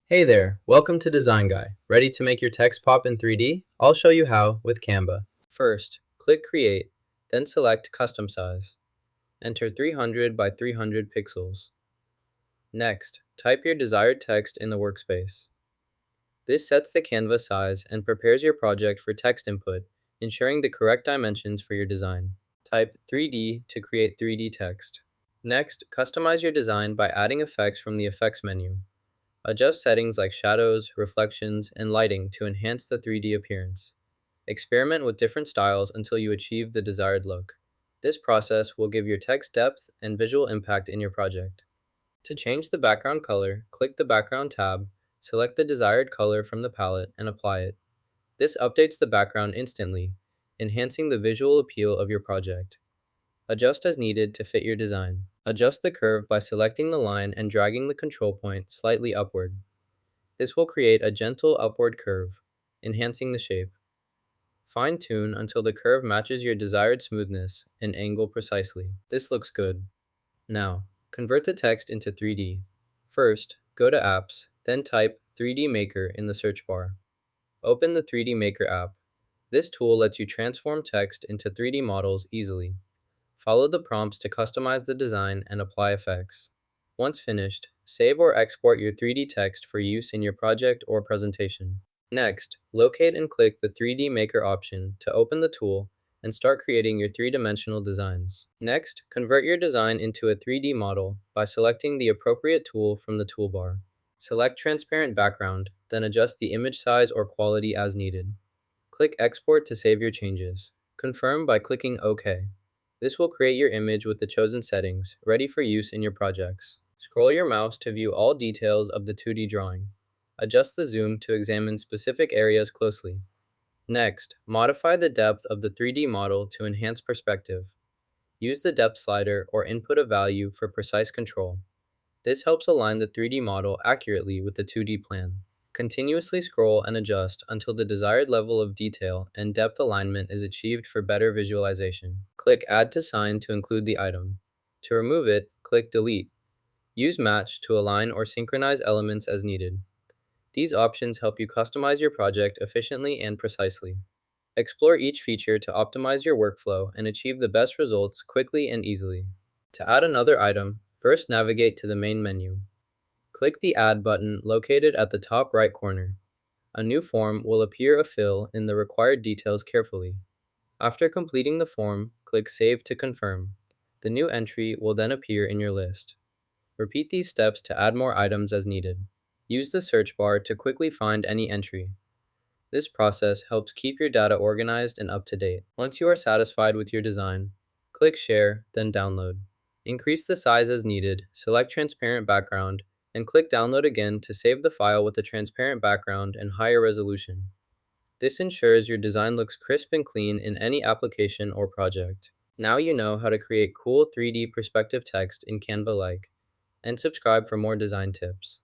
Hey there, welcome to Design Guy. Ready to make your text pop in 3D? I'll show you how with Canva. First, click Create, then select Custom Size. Enter 300 by 300 pixels. Next, type your desired text in the workspace. This sets the canvas size and prepares your project for text input, ensuring the correct dimensions for your design. Type 3D to create 3D text. Next, customize your design by adding effects from the Effects menu. Adjust settings like shadows, reflections, and lighting to enhance the 3D appearance. Experiment with different styles until you achieve the desired look. This process will give your text depth and visual impact in your project. To change the background color, click the Background tab, select the desired color from the palette, and apply it. This updates the background instantly, enhancing the visual appeal of your project. Adjust as needed to fit your design. Adjust the curve by selecting the line and dragging the control point slightly upward. This will create a gentle upward curve, enhancing the shape. Fine-tune until the curve matches your desired smoothness and angle precisely. This looks good. Now, convert the text into 3D. First, go to Apps, then type 3D Maker in the search bar. Open the 3D Maker app. This tool lets you transform text into 3D models easily. Follow the prompts to customize the design and apply effects. Once finished, save or export your 3D text for use in your project or presentation. Next, locate and click the 3D Maker option to open the tool and start creating your three-dimensional designs. Next, convert your design into a 3D model by selecting the appropriate tool from the toolbar. Select Transparent Background, then adjust the image size or quality as needed. Click Export to save your changes. Confirm by clicking OK. This will create your image with the chosen settings, ready for use in your projects. Scroll your mouse to view all details of the 2D drawing. Adjust the zoom to examine specific areas closely. Next, modify the depth of the 3D model to enhance perspective. Use the depth slider or input a value for precise control. This helps align the 3D model accurately with the 2D plan. Continuously scroll and adjust until the desired level of detail and depth alignment is achieved for better visualization. Click Add to Sign to include the item. To remove it, click Delete. Use Match to align or synchronize elements as needed. These options help you customize your project efficiently and precisely. Explore each feature to optimize your workflow and achieve the best results quickly and easily. To add another item, first navigate to the main menu. Click the Add button located at the top right corner. A new form will appear. Fill in the required details carefully. After completing the form, click Save to confirm. The new entry will then appear in your list. Repeat these steps to add more items as needed. Use the search bar to quickly find any entry. This process helps keep your data organized and up to date. Once you are satisfied with your design, click Share, then Download. Increase the size as needed, select Transparent Background, and click Download again to save the file with a transparent background and higher resolution. This ensures your design looks crisp and clean in any application or project. Now you know how to create cool 3D perspective text in Canva-like, and subscribe for more design tips.